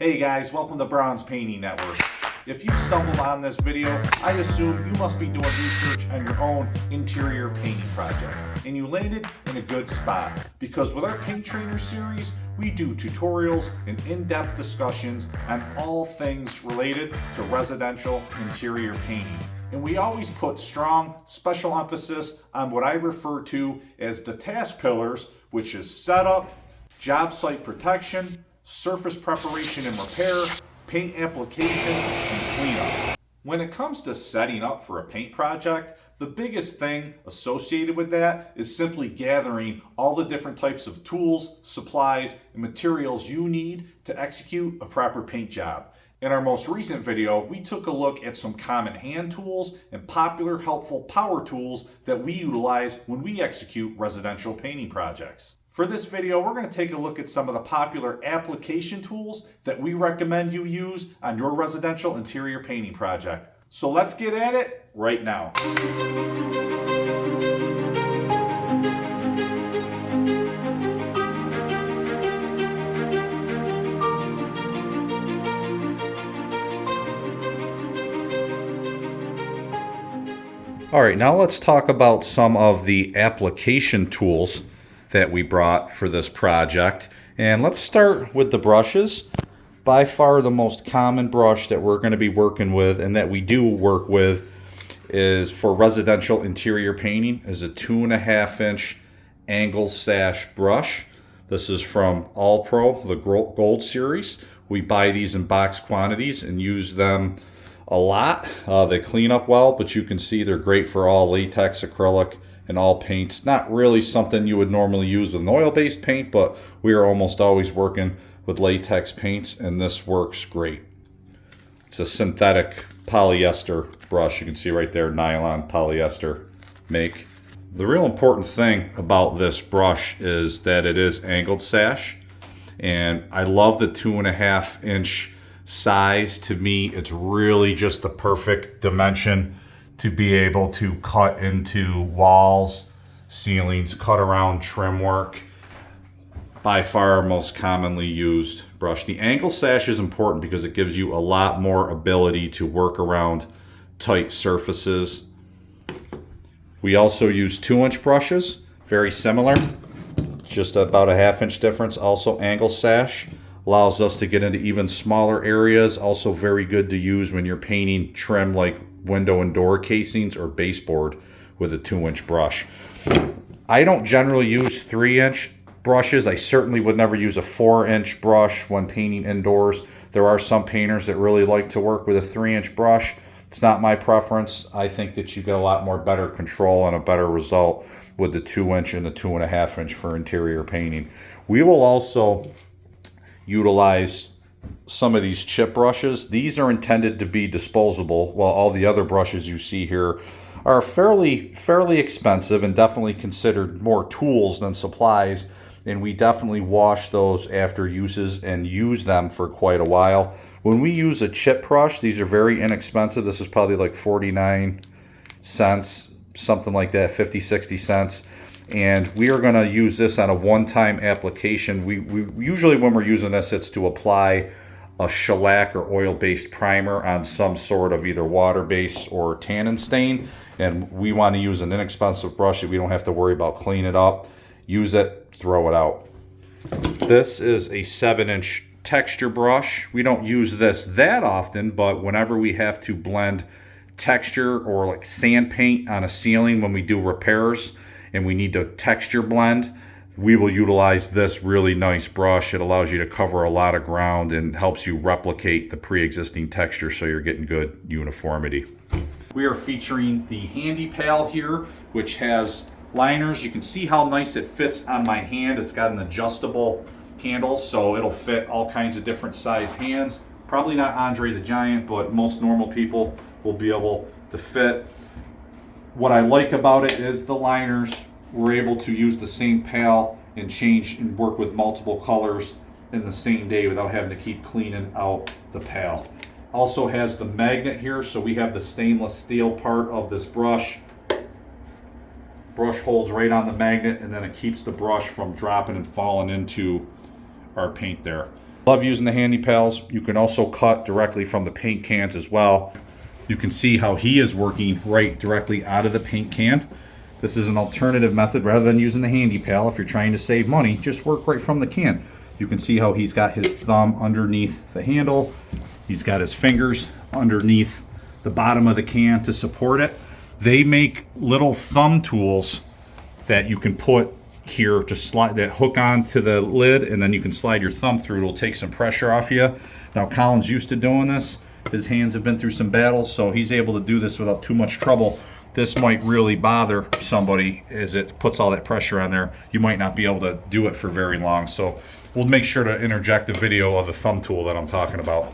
Hey guys, welcome to Braun's Painting Network. If you stumbled on this video, I assume you must be doing research on your own interior painting project. And you landed in a good spot, because with our Paint Trainer series, we do tutorials and in-depth discussions on all things related to residential interior painting. And we always put strong special emphasis on what I refer to as the task pillars, which is setup, job site protection, surface preparation and repair, paint application, and cleanup. When it comes to setting up for a paint project, the biggest thing associated with that is simply gathering all the different types of tools, supplies, and materials you need to execute a proper paint job. In our most recent video, we took a look at some common hand tools and popular helpful power tools that we utilize when we execute residential painting projects. For this video, we're going to take a look at some of the popular application tools that we recommend you use on your residential interior painting project. So let's get at it right now. All right, now let's talk about some of the application tools that we brought for this project. And let's start with the brushes. By far the most common brush that we're going to be working with and that we do work with is for residential interior painting is a 2.5 inch angle sash brush. This is from All Pro, the Gold series. We buy these in box quantities and use them a lot. They clean up well, but you can see they're great for all latex, acrylic, and all paints. Not really something you would normally use with an oil-based paint, but we are almost always working with latex paints, and this works great. It's a synthetic polyester brush. You can see right there, nylon polyester make. The real important thing about this brush is that it is angled sash, and I love the 2.5 inch size. To me, it's really just the perfect dimension to be able to cut into walls, ceilings, cut around trim work. By far our most commonly used brush. The angle sash is important because it gives you a lot more ability to work around tight surfaces. We also use 2-inch brushes, very similar, just about a 1/2 inch difference. Also angle sash allows us to get into even smaller areas. Also very good to use when you're painting trim like window and door casings or baseboard with a 2-inch brush. I don't generally use 3-inch brushes. I certainly would never use a 4-inch brush when painting indoors. There are some painters that really like to work with a 3-inch brush. It's not my preference. I think that you get a lot more better control and a better result with the 2-inch and the 2.5 inch for interior painting. We will also utilize some of these chip brushes. These are intended to be disposable, while all the other brushes you see here are fairly expensive and definitely considered more tools than supplies. And we definitely wash those after uses and use them for quite a while. When we use a chip brush, these are very inexpensive. This is probably like 49 cents, something like that, 50, 60 cents. And we are going to use this on a one-time application. We usually, when we're using this, it's to apply a shellac or oil-based primer on some sort of either water-based or tannin stain. And we want to use an inexpensive brush that we don't have to worry about cleaning it up. Use it, throw it out. This is a 7-inch texture brush. We don't use this that often, but whenever we have to blend texture or like sand paint on a ceiling when we do repairs, and we need to texture blend, we will utilize this really nice brush. It allows you to cover a lot of ground and helps you replicate the pre-existing texture so you're getting good uniformity. We are featuring the Handy Pal here, which has liners. You can see how nice it fits on my hand. It's got an adjustable handle, so it'll fit all kinds of different size hands. Probably not Andre the Giant, but most normal people will be able to fit. What I like about it is the liners. We're able to use the same pal and change and work with multiple colors in the same day without having to keep cleaning out the pal. Also has the magnet here, so we have the stainless steel part of this brush. Brush holds right on the magnet, and then it keeps the brush from dropping and falling into our paint there. Love using the handy pals. You can also cut directly from the paint cans as well. You can see how he is working right directly out of the paint can. This is an alternative method rather than using the handy pal. If you're trying to save money, just work right from the can. You can see how he's got his thumb underneath the handle. He's got his fingers underneath the bottom of the can to support it. They make little thumb tools that you can put here to slide, that hook onto the lid, and then you can slide your thumb through. It'll take some pressure off you. Now Colin's used to doing this. His hands have been through some battles, so he's able to do this without too much trouble. This might really bother somebody as it puts all that pressure on there. You might not be able to do it for very long. So we'll make sure to interject a video of the thumb tool that I'm talking about.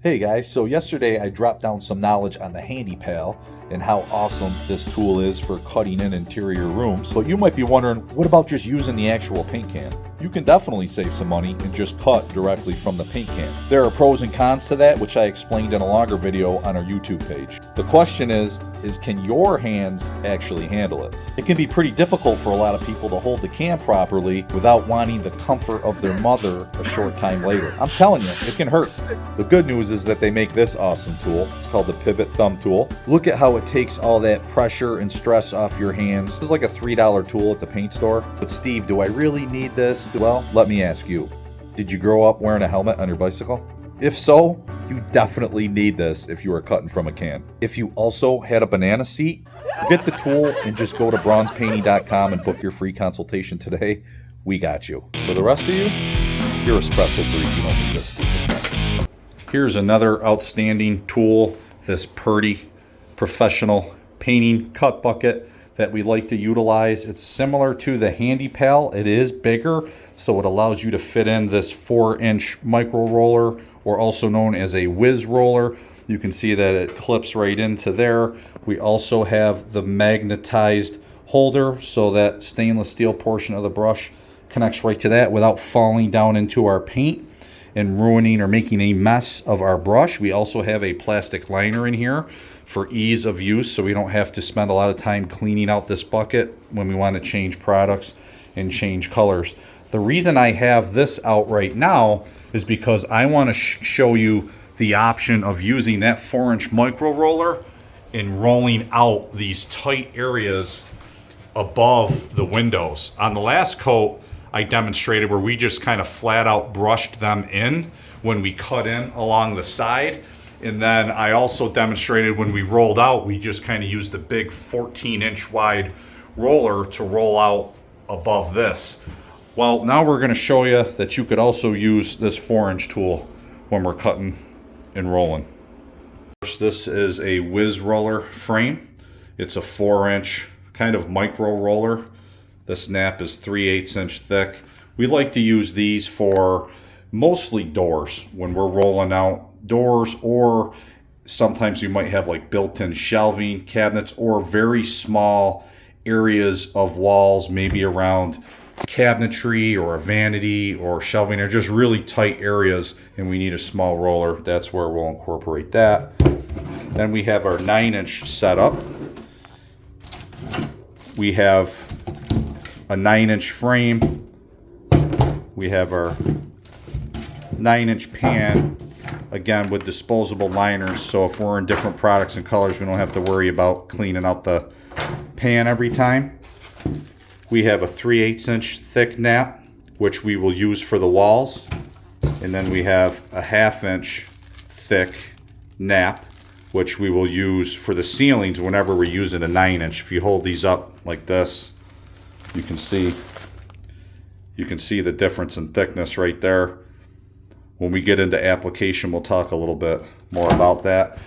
Hey guys, so yesterday I dropped down some knowledge on the Handy Pal and how awesome this tool is for cutting in interior rooms. But you might be wondering, what about just using the actual paint can? You can definitely save some money and just cut directly from the paint can. There are pros and cons to that, which I explained in a longer video on our YouTube page. The question is can your hands actually handle it? It can be pretty difficult for a lot of people to hold the can properly without wanting the comfort of their mother a short time later. I'm telling you, it can hurt. The good news is that they make this awesome tool. It's called the Pivot Thumb Tool. Look at how it takes all that pressure and stress off your hands. This is like a $3 tool at the paint store. But Steve, do I really need this? Well, let me ask you, did you grow up wearing a helmet on your bicycle? If so, you definitely need this if you are cutting from a can. If you also had a banana seat, get the tool and just go to braunspainting.com and book your free consultation today. We got you. For the rest of you, you're a special breed. You don't need this stupid thing. Here's another outstanding tool, this Purdy professional painting cut bucket that we like to utilize. It's similar to the Handy Pal. It is bigger, so it allows you to fit in this 4-inch micro roller, or also known as a whiz roller. You can see that it clips right into there. We also have the magnetized holder, so that stainless steel portion of the brush connects right to that without falling down into our paint and ruining or making a mess of our brush. We also have a plastic liner in here for ease of use, so we don't have to spend a lot of time cleaning out this bucket when we want to change products and change colors. The reason I have this out right now is because I want to show you the option of using that 4-inch micro roller and rolling out these tight areas above the windows. On the last coat, I demonstrated where we just kind of flat out brushed them in when we cut in along the side. And then I also demonstrated when we rolled out, we just kind of used the big 14-inch wide roller to roll out above this. Well, now we're going to show you that you could also use this 4-inch tool when we're cutting and rolling. First, this is a whiz roller frame. It's a 4-inch kind of micro roller. The snap is 3/8 inch thick. We like to use these for mostly doors when we're rolling out doors, or sometimes you might have like built-in shelving cabinets or very small areas of walls, maybe around cabinetry or a vanity or shelving, or just really tight areas, and we need a small roller. That's where we'll incorporate that. Then we have our 9-inch setup. We have a 9-inch frame. We have our 9-inch pan, again with disposable liners, so if we're in different products and colors, we don't have to worry about cleaning out the pan every time. We have a 3/8 inch thick nap, which we will use for the walls, and then we have a 1/2 inch thick nap, which we will use for the ceilings whenever we're using a 9-inch. If you hold these up like this, you can see the difference in thickness right there. When we get into application, we'll talk a little bit more about that.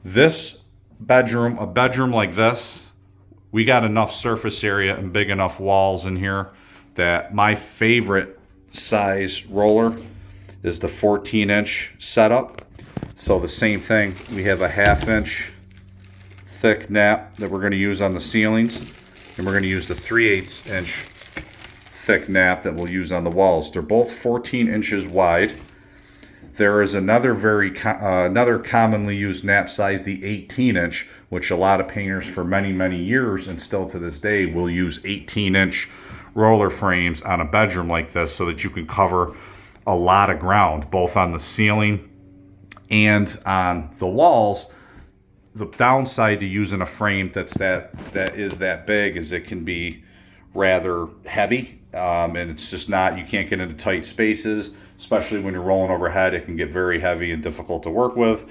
This bedroom, a bedroom like this, we got enough surface area and big enough walls in here that my favorite size roller is the 14-inch setup. So the same thing, we have a 1/2 inch thick nap that we're going to use on the ceilings, and we're going to use the 3/8 inch thick nap that we'll use on the walls. They're both 14 inches wide. There is another another commonly used nap size, the 18-inch, which a lot of painters for many years and still to this day will use 18-inch roller frames on a bedroom like this, so that you can cover a lot of ground, both on the ceiling and on the walls. The downside to using a frame that is that big is it can be rather heavy, and it's just not, you can't get into tight spaces, especially when you're rolling overhead. It can get very heavy and difficult to work with.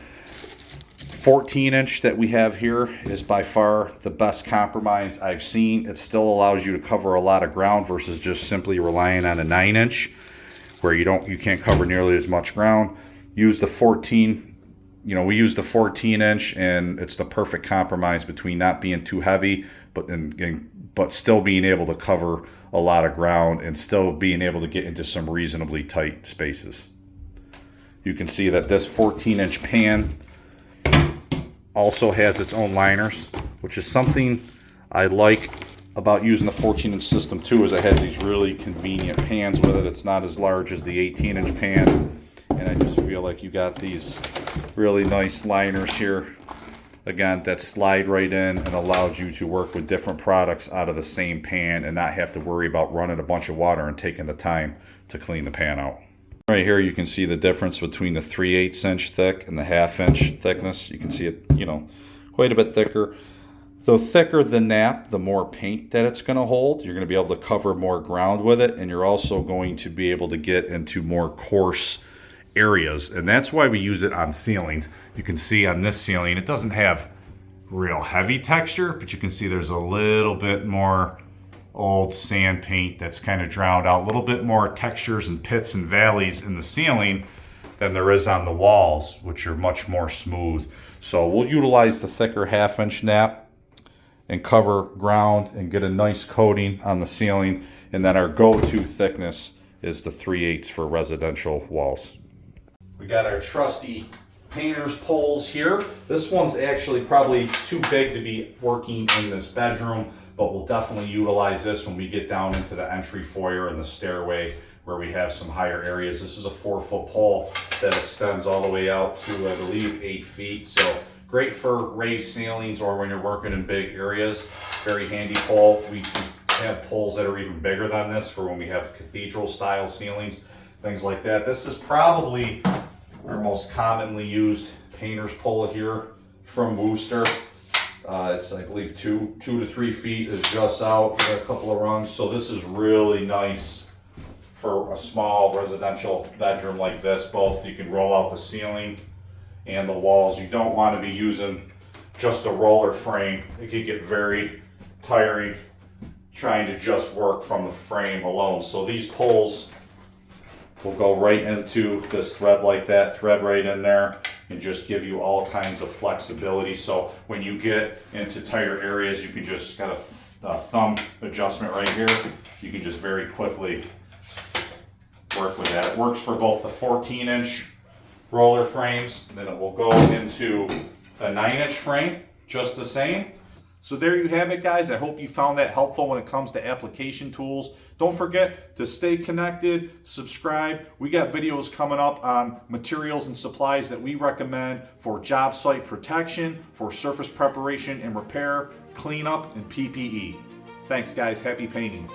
14-inch that we have here is by far the best compromise I've seen. It still allows you to cover a lot of ground versus just simply relying on a 9-inch where you can't cover nearly as much ground. Use the 14, we use the 14-inch, and it's the perfect compromise between not being too heavy but still being able to cover a lot of ground and still being able to get into some reasonably tight spaces. You can see that this 14-inch pan also has its own liners, which is something I like about using the 14-inch system too, is it has these really convenient pans with it. It's not as large as the 18-inch pan, and I just feel like you got these really nice liners here, again, that slide right in and allows you to work with different products out of the same pan and not have to worry about running a bunch of water and taking the time to clean the pan out. Right here you can see the difference between the 3/8 inch thick and the 1/2 inch thickness. You can see it, quite a bit thicker. The thicker the nap, the more paint that it's going to hold. You're going to be able to cover more ground with it, and you're also going to be able to get into more coarse areas, and that's why we use it on ceilings. You can see on this ceiling it doesn't have real heavy texture, but you can see there's a little bit more old sand paint that's kind of drowned out, a little bit more textures and pits and valleys in the ceiling than there is on the walls, which are much more smooth. So we'll utilize the thicker 1/2 inch nap and cover ground and get a nice coating on the ceiling, and then our go-to thickness is the 3/8 for residential walls. We got our trusty painter's poles here. This one's actually probably too big to be working in this bedroom, but we'll definitely utilize this when we get down into the entry foyer and the stairway where we have some higher areas. This is a 4-foot pole that extends all the way out to, I believe, 8 feet. So great for raised ceilings or when you're working in big areas. Very handy pole. We have poles that are even bigger than this for when we have cathedral style ceilings, things like that. This is probably our most commonly used painter's pole here from Wooster. It's, I believe, 2 to 3 feet is just out for a couple of rungs. So this is really nice for a small residential bedroom like this. Both you can roll out the ceiling and the walls. You don't want to be using just a roller frame. It can get very tiring trying to just work from the frame alone. So these poles will go right into this thread like that, thread right in there, and just give you all kinds of flexibility. So when you get into tighter areas, you can just got a thumb adjustment right here. You can just very quickly work with that. It works for both the 14-inch roller frames, and then it will go into a 9-inch frame, just the same. So there you have it, guys. I hope you found that helpful when it comes to application tools. Don't forget to stay connected, subscribe. We got videos coming up on materials and supplies that we recommend for job site protection, for surface preparation and repair, cleanup, and PPE. Thanks, guys. Happy painting.